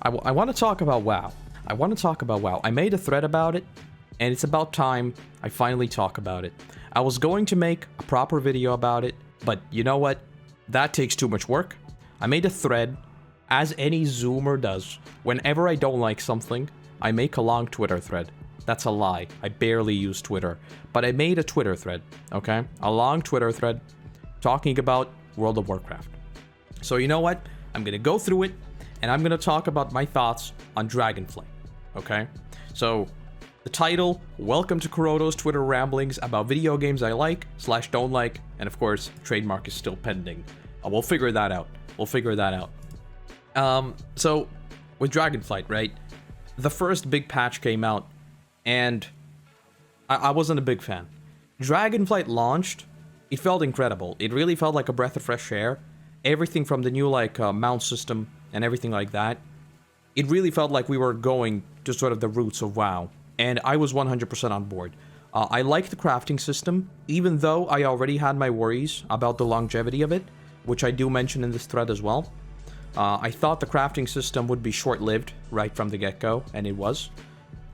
I want to talk about WoW. I want to talk about WoW. I made a thread about it, and it's about time I finally talk about it. I was going to make a proper video about it, but you know what? That takes too much work. I made a thread, as any Zoomer does. Whenever I don't like something, I make a long Twitter thread. That's a lie. I barely use Twitter. But I made a Twitter thread, okay? A long Twitter thread talking about World of Warcraft. So you know what? I'm gonna go through it, and I'm gonna talk about my thoughts on Dragonflight, okay? So, the title, Welcome to Koroto's Twitter Ramblings about video games I like / don't like, and of course, trademark is still pending. We'll figure that out. So, with Dragonflight, right? The first big patch came out, and I wasn't a big fan. Dragonflight launched, it felt incredible. It really felt like a breath of fresh air. Everything from the new, mount system and everything like that. It really felt like we were going to sort of the roots of WoW. And I was 100% on board. I liked the crafting system, even though I already had my worries about the longevity of it, which I do mention in this thread as well. I thought the crafting system would be short-lived right from the get-go, and it was.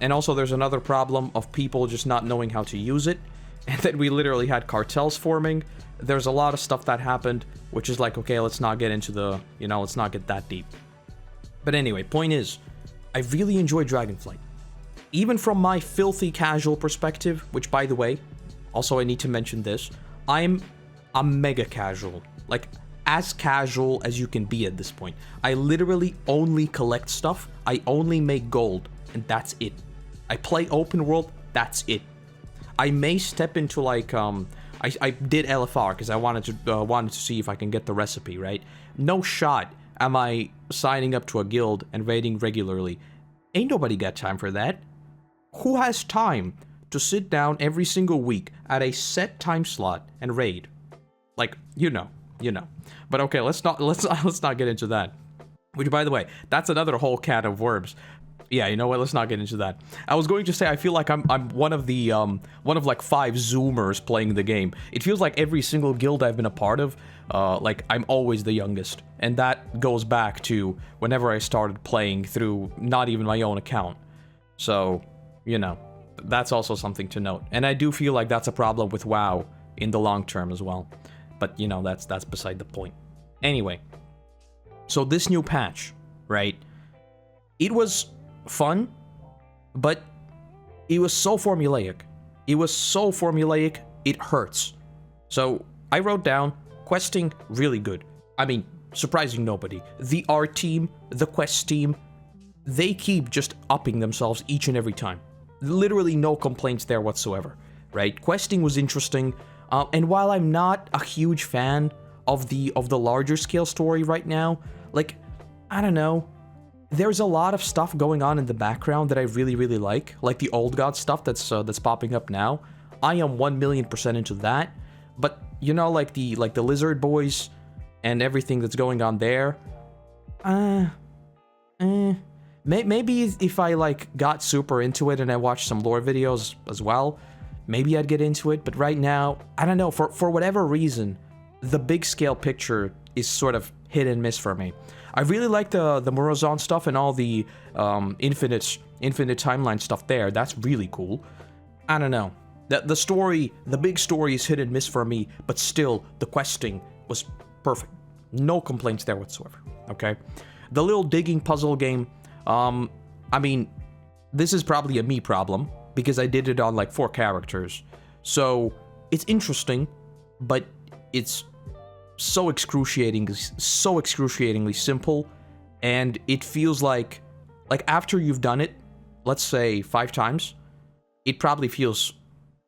And also there's another problem of people just not knowing how to use it, and then we literally had cartels forming. There's a lot of stuff that happened, which is like, okay, let's not get into the, let's not get that deep. But anyway, point is, I really enjoyed Dragonflight. Even from my filthy casual perspective, which by the way, also I need to mention this, I'm a mega casual. Like, as casual as you can be at this point. I literally only collect stuff, I only make gold, and that's it. I play open world, that's it. I may step into I did LFR because I wanted to see if I can get the recipe, right? No shot am I signing up to a guild and raiding regularly. Ain't nobody got time for that. Who has time to sit down every single week at a set time slot and raid? Like, you know. But okay, let's not get into that. Which, by the way, that's another whole can of worms. Yeah, you know what? Let's not get into that. I was going to say I feel like I'm one of like 5 Zoomers playing the game. It feels like every single guild I've been a part of, I'm always the youngest, and that goes back to whenever I started playing through not even my own account. So, that's also something to note. And I do feel like that's a problem with WoW in the long term as well. But that's beside the point. Anyway, so this new patch, right? It was fun, but it was so formulaic. It hurts. So I wrote down questing really good. I mean, surprising nobody. The art team, the quest team, they keep just upping themselves each and every time. Literally no complaints there whatsoever, right? Questing was interesting, and while I'm not a huge fan of the larger scale story right now, I don't know. There's a lot of stuff going on in the background that I really, really like the old god stuff that's popping up now. I am 1,000,000% into that, but the lizard boys and everything that's going on there, maybe if I got super into it and I watched some lore videos as well, maybe I'd get into it. But right now, I don't know, for whatever reason, the big scale picture is sort of hit and miss for me. I really like the Murazan stuff and all the infinite timeline stuff there. That's really cool. I don't know. The big story is hit and miss for me, but still, the questing was perfect. No complaints there whatsoever, okay? The little digging puzzle game, I mean, this is probably a me problem, because I did it on 4 characters. So, it's interesting, but it's so excruciatingly simple, and it feels like after you've done it, let's say 5 times, it probably feels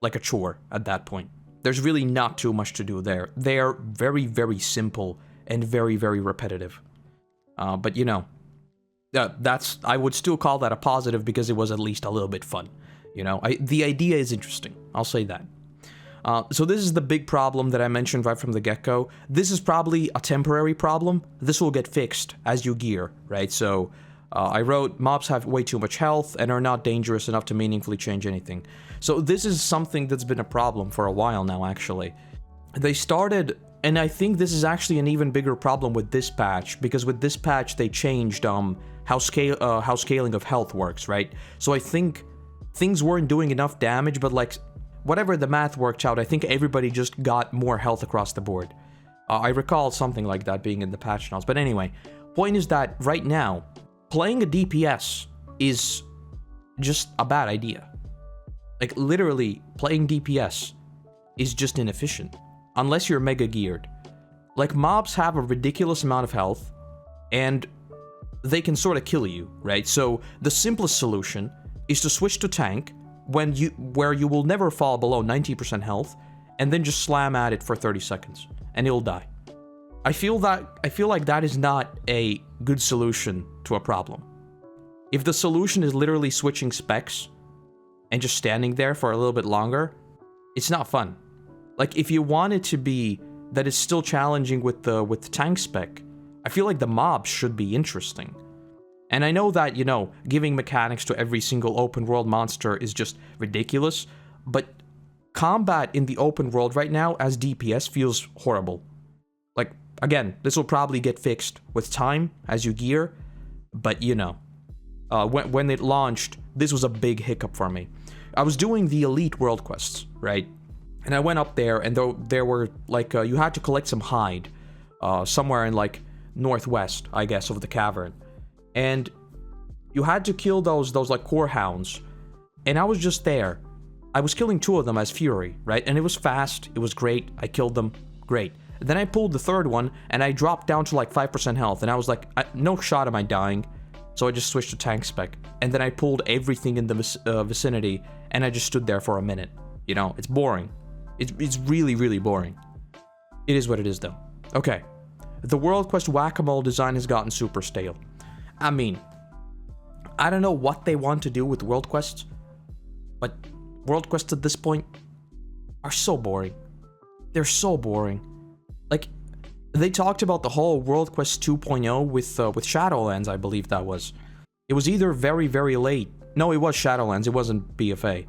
like a chore at that point. There's really not too much to do there. They're very, very simple and very, very repetitive. But I would still call that a positive because it was at least a little bit fun. The idea is interesting. I'll say that. So this is the big problem that I mentioned right from the get-go. This is probably a temporary problem. This will get fixed as you gear, right? So I wrote, mobs have way too much health and are not dangerous enough to meaningfully change anything. So this is something that's been a problem for a while now, actually. They started, and I think this is actually an even bigger problem with this patch, because with this patch they changed how scaling of health works, right? So I think things weren't doing enough damage, but like whatever the math worked out, I think everybody just got more health across the board. I recall something like that being in the patch notes. But anyway, point is that right now, playing a DPS is just a bad idea. Like, literally, playing DPS is just inefficient. Unless you're mega geared. Like, mobs have a ridiculous amount of health, and they can sort of kill you, right? So, the simplest solution is to switch to tank, where you will never fall below 90% health, and then just slam at it for 30 seconds, and it'll die. I feel like that is not a good solution to a problem. If the solution is literally switching specs and just standing there for a little bit longer, it's not fun. Like, if you want it to be that it's still challenging with the tank spec, I feel like the mobs should be interesting. And I know that, you know, giving mechanics to every single open world monster is just ridiculous, but combat in the open world right now as DPS feels horrible. Like, again, this will probably get fixed with time as you gear, but you know, when it launched, this was a big hiccup for me. I was doing the elite world quests, right? And I went up there, and there were like you had to collect some hide somewhere in like northwest, I guess, of the cavern, and you had to kill those like core hounds. And I was just there. I was killing 2 of them as Fury, right? And it was fast. It was great. I killed them. Great. Then I pulled the 3rd one, and I dropped down to like 5% health, and I was like, no shot am I dying. So I just switched to tank spec, and then I pulled everything in the vicinity, and I just stood there for a minute. You know, it's boring. It's really, really boring. It is what it is, though. Okay. The World Quest Whack-A-Mole design has gotten super stale. I mean, I don't know what they want to do with World Quests, but World Quests at this point are so boring. They're so boring. Like, they talked about the whole World Quest 2.0 with Shadowlands, I believe that was. It was either very, very late. No, it was Shadowlands, it wasn't BFA.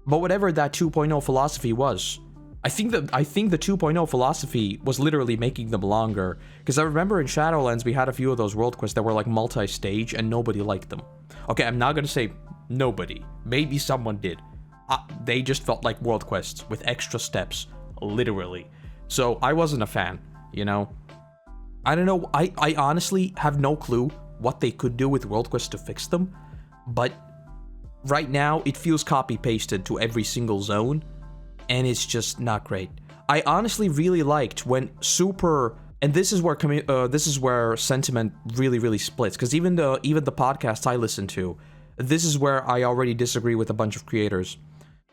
But whatever that 2.0 philosophy was, I think the 2.0 philosophy was literally making them longer. Because I remember in Shadowlands we had a few of those World Quests that were like multi-stage and nobody liked them. Okay, I'm not gonna say nobody. Maybe someone did. They just felt like World Quests with extra steps, literally. So I wasn't a fan, you know? I don't know, I honestly have no clue what they could do with World Quests to fix them, but right now it feels copy-pasted to every single zone, and it's just not great. I honestly really liked when super, and this is where sentiment really, really splits, because even the podcasts I listen to, this is where I already disagree with a bunch of creators.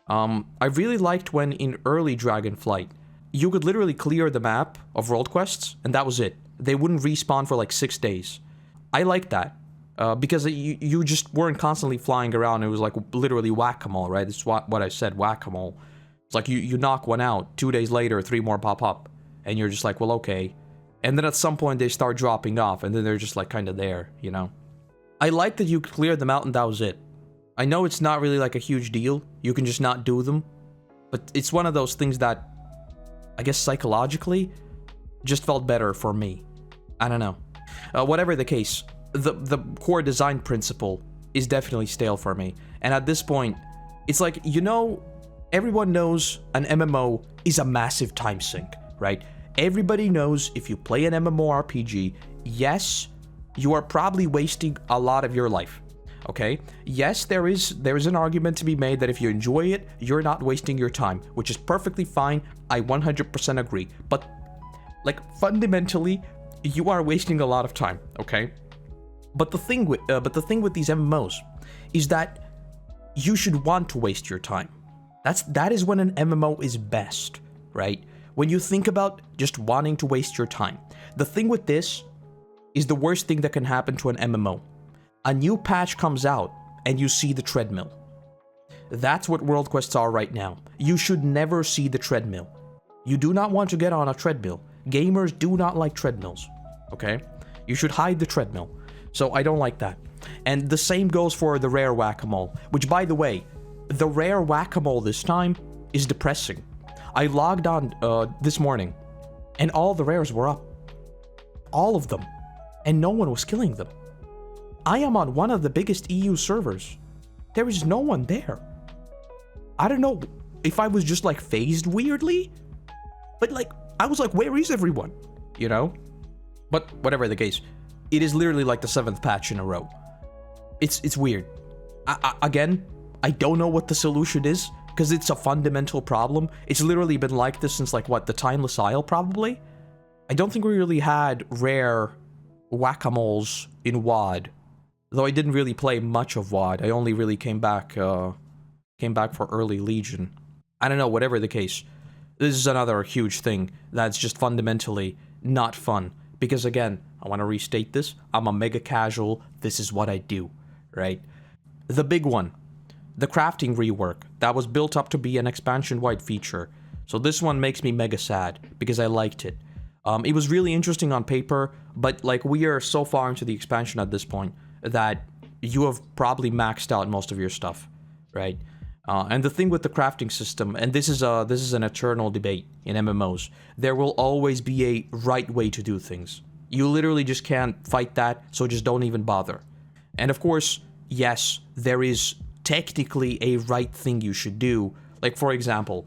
I really liked when in early Dragonflight, you could literally clear the map of world quests, and that was it. They wouldn't respawn for like 6 days. I liked that, because you just weren't constantly flying around. It was like literally whack-a-mole, right? That's what I said, whack-a-mole. It's like you knock one out, 2 days later, 3 more pop up, and you're just like, well, okay. And then at some point they start dropping off, and then they're just like kind of there, you know? I like that you cleared them out and that was it. I know it's not really like a huge deal, you can just not do them, but it's one of those things that, I guess psychologically, just felt better for me. I don't know. Whatever the case, the core design principle is definitely stale for me. And at this point, it's like, you know, everyone knows an MMO is a massive time sink, right? Everybody knows if you play an MMORPG, yes, you are probably wasting a lot of your life. Okay? Yes, there is an argument to be made that if you enjoy it, you're not wasting your time, which is perfectly fine. I 100% agree. But like fundamentally, you are wasting a lot of time, okay? But the thing with these MMOs is that you should want to waste your time. That is when an MMO is best, right? When you think about just wanting to waste your time. The thing with this is the worst thing that can happen to an MMO. A new patch comes out, and you see the treadmill. That's what World Quests are right now. You should never see the treadmill. You do not want to get on a treadmill. Gamers do not like treadmills, okay? You should hide the treadmill. So I don't like that. And the same goes for the rare whack-a-mole, which, by the way, the rare whack-a-mole this time is depressing. I logged on this morning, and all the rares were up. All of them. And no one was killing them. I am on one of the biggest EU servers. There is no one there. I don't know if I was just like phased weirdly, but like I was like, where is everyone? You know? But whatever the case, it is literally like the 7th patch in a row. It's weird. Again, I don't know what the solution is, because it's a fundamental problem. It's literally been like this since like what, the Timeless Isle probably? I don't think we really had rare whack-a-moles in WoD, though I didn't really play much of WoD. I only really came back for early Legion. I don't know, whatever the case. This is another huge thing that's just fundamentally not fun. Because again, I want to restate this, I'm a mega casual, this is what I do, right? The big one, the crafting rework, that was built up to be an expansion-wide feature. So this one makes me mega sad, because I liked it. It was really interesting on paper, but like we are so far into the expansion at this point that you have probably maxed out most of your stuff, right? And the thing with the crafting system, and this is an eternal debate in MMOs, there will always be a right way to do things. You literally just can't fight that, so just don't even bother. And of course, yes, there is technically a right thing you should do. Like for example,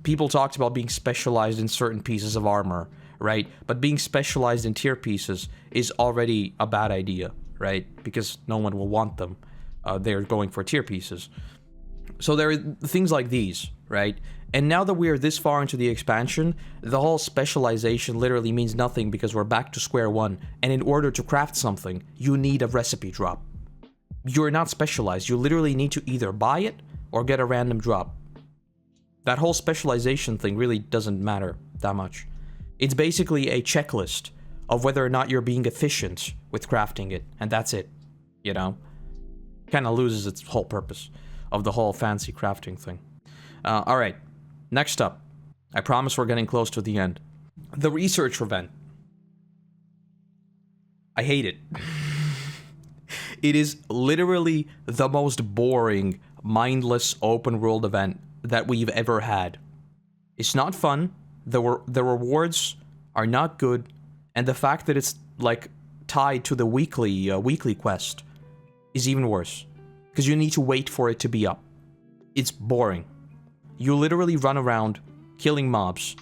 people talked about being specialized in certain pieces of armor, right? But being specialized in tier pieces is already a bad idea, right? Because no one will want them. They're going for tier pieces. So there are things like these, right? And now that we are this far into the expansion, the whole specialization literally means nothing because we're back to square one. And in order to craft something, you need a recipe drop. You're not specialized. You literally need to either buy it or get a random drop. That whole specialization thing really doesn't matter that much. It's basically a checklist of whether or not you're being efficient with crafting it, and that's it, you know? Kind of loses its whole purpose of the whole fancy crafting thing. Alright, next up. I promise we're getting close to the end. The research event. I hate it. It is literally the most boring, mindless open world event that we've ever had. It's not fun, the rewards are not good, and the fact that it's like tied to the weekly quest is even worse. Because you need to wait for it to be up. It's boring. You literally run around killing mobs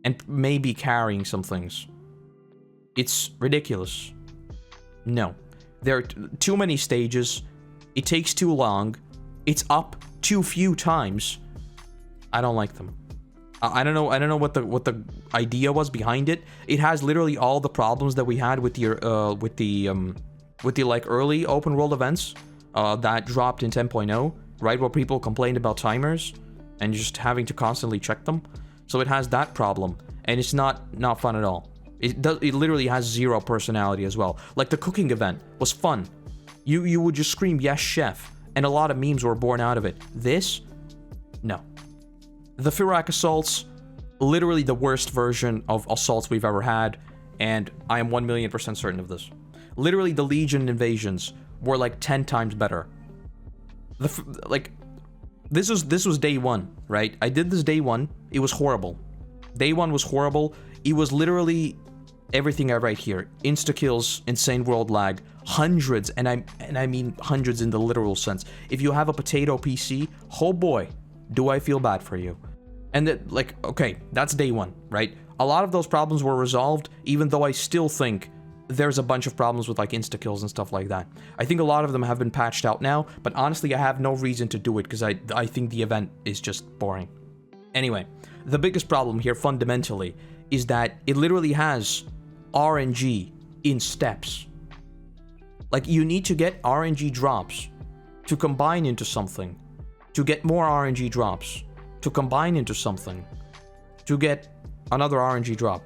and maybe carrying some things. It's ridiculous. No. There are too many stages. It takes too long. It's up too few times. I don't like them. I don't know what the idea was behind it. It has literally all the problems that we had with the like early open world events. That dropped in 10.0, right, where people complained about timers and just having to constantly check them. So it has that problem, and it's not fun at all. It literally has zero personality as well. Like the cooking event was fun. You would just scream yes chef, and a lot of memes were born out of it. This, no. The Firak assaults, literally the worst version of assaults we've ever had, and I am 1,000,000% certain of this. Literally the Legion invasions were like 10 times better. This was day one, right? I did this day one. It was horrible. Day one was horrible. It was literally everything I write here. Insta-kills, insane world lag, hundreds, and I mean hundreds in the literal sense. If you have a potato PC, oh boy, do I feel bad for you. And that, like, okay, that's day one, right? A lot of those problems were resolved, even though I still think there's a bunch of problems with like insta-kills and stuff like that. I think a lot of them have been patched out now, but honestly I have no reason to do it because I think the event is just boring. Anyway, the biggest problem here fundamentally is that it literally has RNG in steps. Like you need to get RNG drops to combine into something, to get more RNG drops, to combine into something, to get another RNG drop.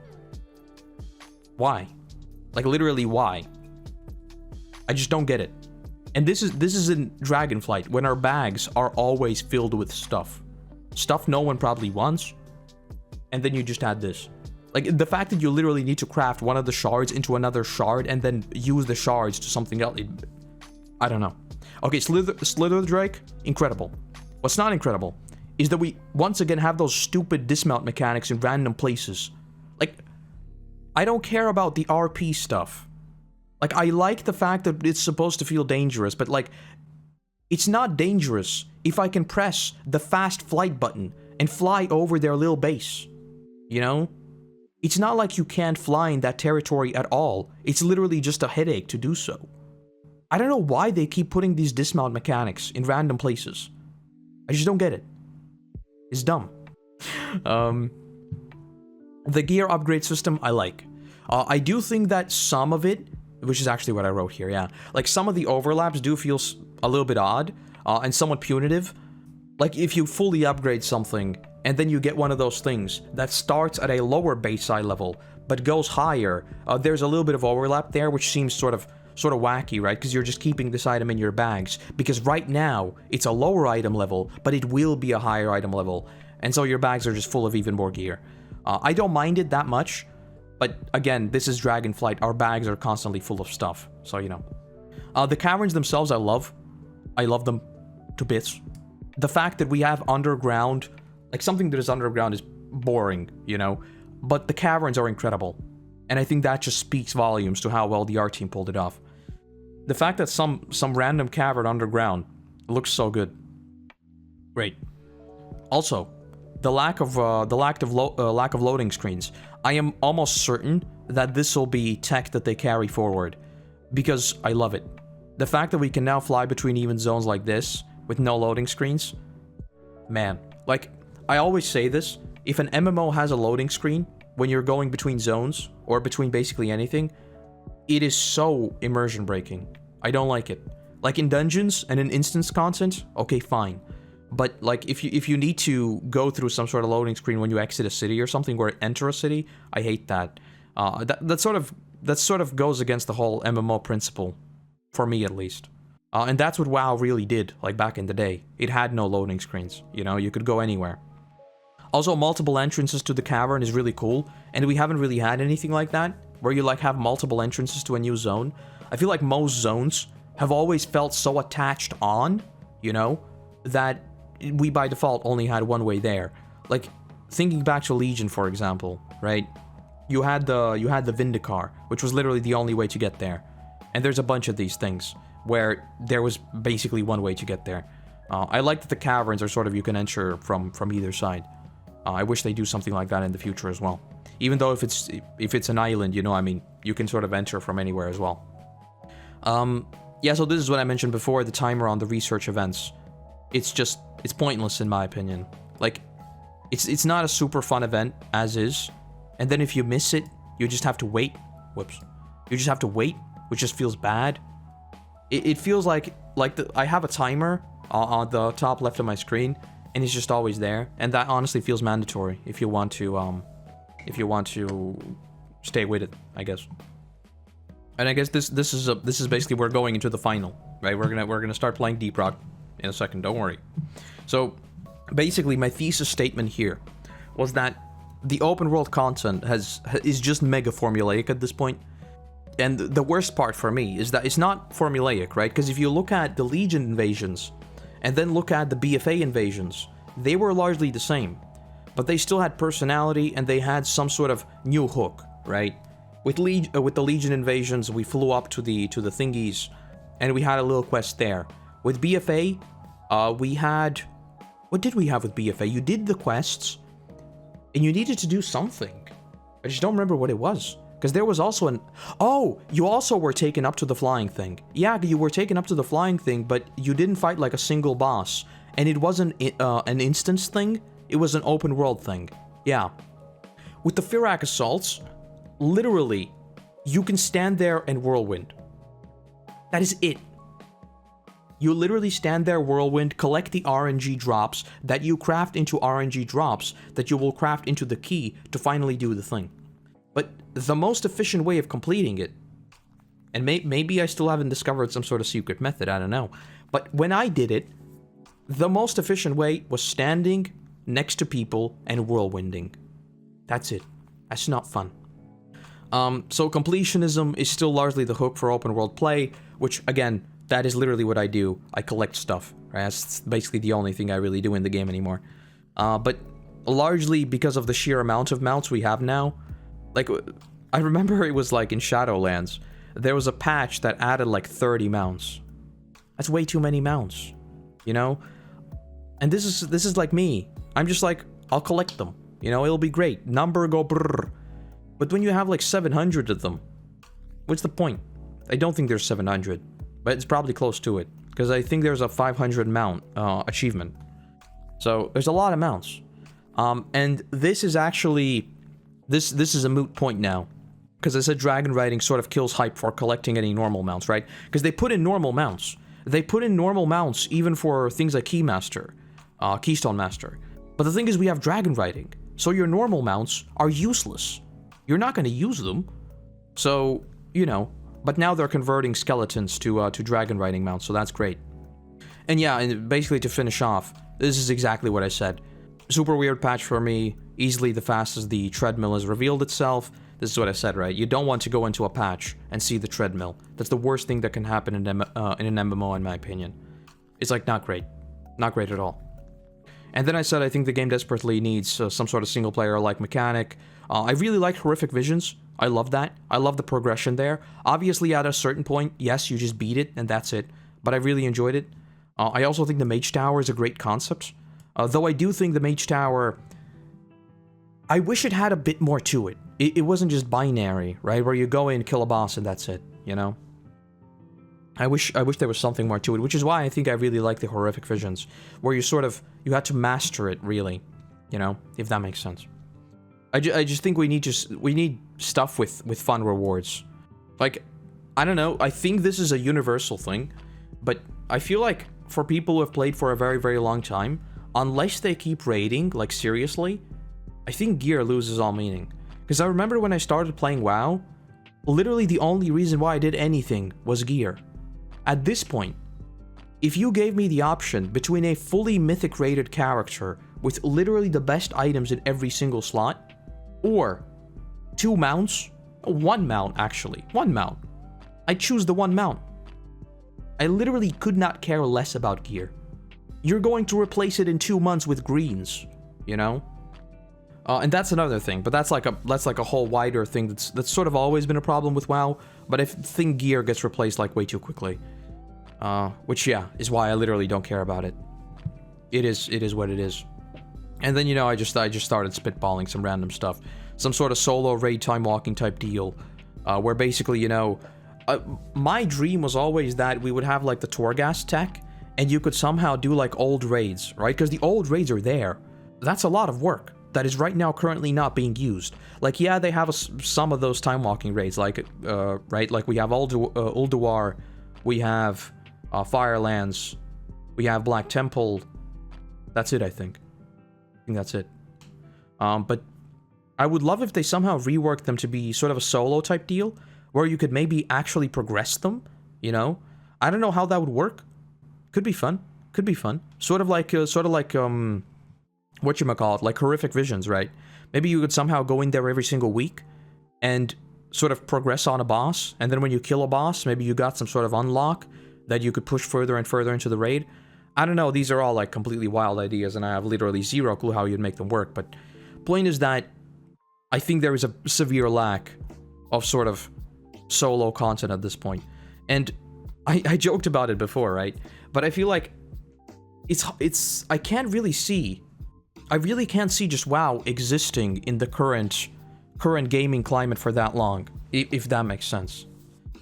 Why? Like literally why? I just don't get it. And this is in Dragonflight when our bags are always filled with stuff. Stuff no one probably wants. And then you just add this. Like the fact that you literally need to craft one of the shards into another shard and then use the shards to something else. I don't know. Okay, Slither Drake, incredible. What's not incredible is that we once again have those stupid dismount mechanics in random places. Like, I don't care about the RP stuff. Like, I like the fact that it's supposed to feel dangerous, but like, it's not dangerous if I can press the fast flight button and fly over their little base. You know? It's not like you can't fly in that territory at all. It's literally just a headache to do so. I don't know why they keep putting these dismount mechanics in random places. I just don't get it. It's dumb. The gear upgrade system, I like. I do think that some of it, which is actually what I wrote here, yeah. Like, some of the overlaps do feel a little bit odd, and somewhat punitive. Like, if you fully upgrade something, and then you get one of those things that starts at a lower base side level, but goes higher, there's a little bit of overlap there, which seems sort of wacky, right? Because you're just keeping this item in your bags. Because right now, it's a lower item level, but it will be a higher item level. And so your bags are just full of even more gear. I don't mind it that much, but again, this is Dragonflight. Our bags are constantly full of stuff, so you know. The caverns themselves, I love. I love them to bits. The fact that we have underground, like something that is underground is boring, you know, but the caverns are incredible. And I think that just speaks volumes to how well the art team pulled it off. The fact that some random cavern underground looks so good. Great. Also, the lack of loading screens. I am almost certain that this will be tech that they carry forward, because I love it. The fact that we can now fly between even zones like this with no loading screens, man. Like, I always say this: if an MMO has a loading screen when you're going between zones or between basically anything, it is so immersion breaking. I don't like it. Like in dungeons and in instance content, okay, fine. But like if you need to go through some sort of loading screen when you exit a city or something, or enter a city, I hate that. That sort of goes against the whole MMO principle, for me at least. And that's what WoW really did, like back in the day. It had no loading screens, you know, you could go anywhere. Also, multiple entrances to the cavern is really cool, and we haven't really had anything like that, where you like have multiple entrances to a new zone. I feel like most zones have always felt so attached on, you know, that we by default only had one way there. Like, thinking back to Legion, for example, right? You had the Vindicar, which was literally the only way to get there. And there's a bunch of these things where there was basically one way to get there. I like that the caverns are sort of, you can enter from either side. I wish they do something like that in the future as well. Even though if it's an island, you know, I mean, you can sort of enter from anywhere as well. Yeah, so this is what I mentioned before, the timer on the research events. It's pointless in my opinion. Like, it's not a super fun event as is, and then if you miss it, you just have to wait. Whoops. You just have to wait, which just feels bad. It feels like I have a timer on the top left of my screen, and it's just always there, and that honestly feels mandatory if you want to stay with it, I guess. And I guess this is basically we're going into the final, right? We're gonna start playing Deep Rock in a second. Don't worry. So basically, my thesis statement here was that the open world content is just mega formulaic at this point. And the worst part for me is that it's not formulaic, right? Because if you look at the Legion invasions and then look at the BFA invasions, they were largely the same, but they still had personality and they had some sort of new hook, right? With the Legion invasions, we flew up to the thingies, and we had a little quest there. With BFA, we had... What did we have with BFA? You did the quests, and you needed to do something. I just don't remember what it was. Because there was also an... Oh! You also were taken up to the flying thing. Yeah, you were taken up to the flying thing, but you didn't fight like a single boss. And it wasn't an instance thing, it was an open world thing. Yeah. With the Firak assaults, literally, you can stand there and whirlwind. That is it. You literally stand there, whirlwind, collect the RNG drops that you craft into RNG drops that you will craft into the key to finally do the thing. But the most efficient way of completing it, and maybe I still haven't discovered some sort of secret method, I don't know, but when I did it, the most efficient way was standing next to people and whirlwinding. That's it. That's not fun. So completionism is still largely the hook for open world play, which again, that is literally what I do. I collect stuff, right? That's basically the only thing I really do in the game anymore. But largely because of the sheer amount of mounts we have now, like, I remember it was like in Shadowlands, there was a patch that added like 30 mounts. That's way too many mounts, you know? And this is like me. I'm just like, I'll collect them. You know, it'll be great. Number go brrr. But when you have like 700 of them, what's the point? I don't think there's 700, but it's probably close to it. Because I think there's a 500 mount achievement. So there's a lot of mounts. And this is actually... This is a moot point now. Because I said dragon riding sort of kills hype for collecting any normal mounts, right? Because they put in normal mounts. They put in normal mounts even for things like Keystone Master. But the thing is, we have dragon riding. So your normal mounts are useless. You're not going to use them. So, you know. But now they're converting skeletons to dragon riding mounts, so that's great. And yeah, and basically to finish off, this is exactly what I said. Super weird patch for me. Easily the fastest the treadmill has revealed itself. This is what I said, right? You don't want to go into a patch and see the treadmill. That's the worst thing that can happen in an MMO, in my opinion. It's like not great. Not great at all. And then I said I think the game desperately needs some sort of single-player-like mechanic. I really like Horrific Visions. I love that. I love the progression there. Obviously, at a certain point, yes, you just beat it, and that's it. But I really enjoyed it. I also think the Mage Tower is a great concept. Though I do think the Mage Tower... I wish it had a bit more to it. It wasn't just binary, right? Where you go in, kill a boss, and that's it, you know? I wish there was something more to it, which is why I think I really like the Horrific Visions. Where you sort of... You had to master it, really. You know? If that makes sense. I just think we need stuff with fun rewards. Like, I don't know, I think this is a universal thing, but I feel like for people who have played for a very, very long time, unless they keep raiding, like seriously, I think gear loses all meaning. Because I remember when I started playing WoW, literally the only reason why I did anything was gear. At this point, if you gave me the option between a fully mythic rated character with literally the best items in every single slot, or 2 mounts, 1 mount actually, 1 mount, I choose the 1 mount. I literally could not care less about gear. You're going to replace it in 2 months with greens, you know? And that's another thing, but that's like a whole wider thing that's sort of always been a problem with WoW, but I think gear gets replaced like way too quickly. Which yeah, is why I literally don't care about it. It is what it is. And then, you know, I just started spitballing some random stuff. Some sort of solo raid time walking type deal. Where basically, you know, my dream was always that we would have like the Torghast tech, and you could somehow do like old raids, right? Because the old raids are there. That's a lot of work that is right now currently not being used. Like, yeah, they have some of those time walking raids, like, right? Like we have Ulduar, we have Firelands, we have Black Temple. That's it, I think. That's it. But I would love if they somehow reworked them to be sort of a solo type deal, where you could maybe actually progress them, you know? I don't know how that would work. Could be fun. Could be fun. Sort of like whatchamacallit, like Horrific Visions, right? Maybe you could somehow go in there every single week and sort of progress on a boss, and then when you kill a boss, maybe you got some sort of unlock that you could push further and further into the raid. I don't know, these are all like completely wild ideas, and I have literally zero clue how you'd make them work, but point is that I think there is a severe lack of sort of solo content at this point. And I joked about it before, right? But I feel like I really can't see just WoW existing in the current gaming climate for that long, if that makes sense.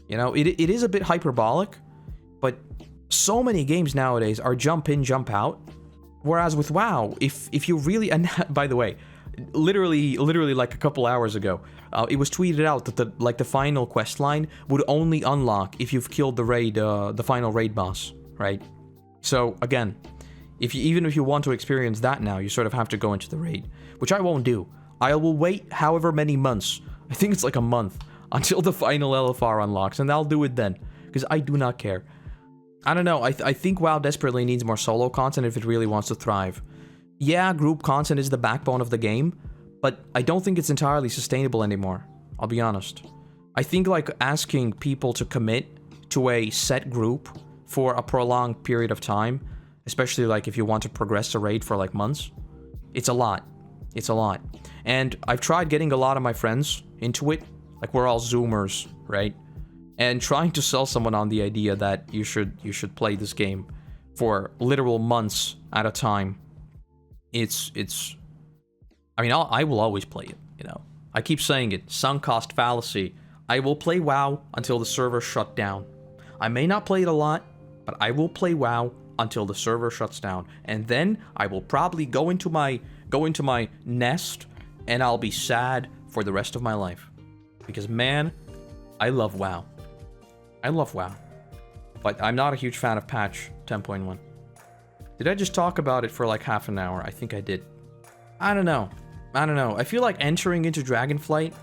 You know, it is a bit hyperbolic, but so many games nowadays are jump in, jump out. Whereas with WoW, if you really, and by the way, literally like a couple hours ago, it was tweeted out that the final quest line would only unlock if you've killed the final raid boss, right? So again, even if you want to experience that now, you sort of have to go into the raid, which I won't do. I will wait however many months, I think it's like a month, until the final LFR unlocks, and I'll do it then, because I do not care. I don't know, I think WoW desperately needs more solo content if it really wants to thrive. Yeah, group content is the backbone of the game, but I don't think it's entirely sustainable anymore, I'll be honest. I think like asking people to commit to a set group for a prolonged period of time, especially like if you want to progress a raid for like months, it's a lot. It's a lot. And I've tried getting a lot of my friends into it, like we're all Zoomers, right? And trying to sell someone on the idea that you should play this game for literal months at a time, it's I mean, I will always play it, you know. I keep saying it, sunk cost fallacy. I will play WoW until the server shut down. I may not play it a lot, but I will play WoW until the server shuts down. And then I will probably go into my nest and I'll be sad for the rest of my life. Because man, I love WoW. I love WoW. But I'm not a huge fan of patch 10.1. Did I just talk about it for like half an hour? I think I did. I don't know. I feel like entering into Dragonflight,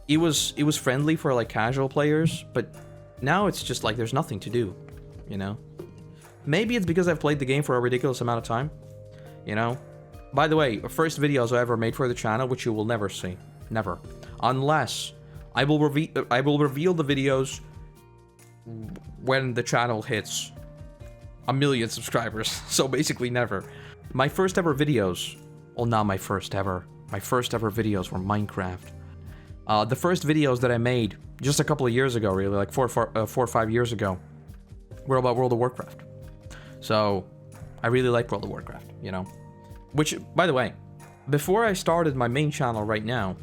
it was friendly for like casual players, but now it's just like there's nothing to do, you know? Maybe it's because I've played the game for a ridiculous amount of time, you know? By the way, first videos I ever made for the channel, which you will never see. Never. Unless I will reveal the videos when the channel hits 1 million subscribers. So basically never. My first ever videos, well, not my first ever. My first ever videos were Minecraft. The first videos that I made just a couple of years ago, really, like 4 or 5 years ago, were about World of Warcraft. So I really like World of Warcraft, you know? Which, by the way, before I started my main channel right now,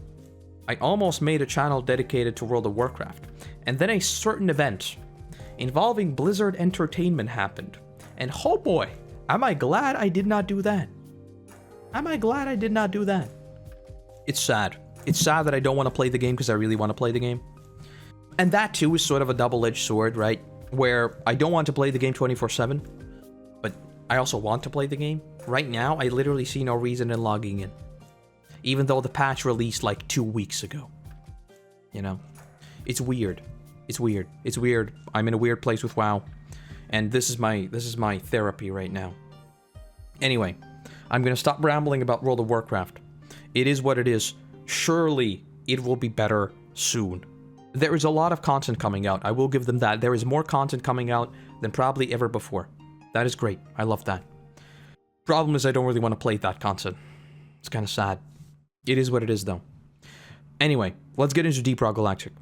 I almost made a channel dedicated to World of Warcraft. And then a certain event involving Blizzard Entertainment happened. And oh boy, am I glad I did not do that. Am I glad I did not do that? It's sad. It's sad that I don't want to play the game because I really want to play the game. And that too is sort of a double-edged sword, right? Where I don't want to play the game 24/7, but I also want to play the game. Right now, I literally see no reason in logging in. Even though the patch released like 2 weeks ago. You know? It's weird. It's weird. It's weird. I'm in a weird place with WoW. And this is my therapy right now. Anyway, I'm gonna stop rambling about World of Warcraft. It is what it is. Surely it will be better soon. There is a lot of content coming out. I will give them that. There is more content coming out than probably ever before. That is great. I love that. Problem is I don't really want to play that content. It's kind of sad. It is what it is, though. Anyway, let's get into Deep Rock Galactic.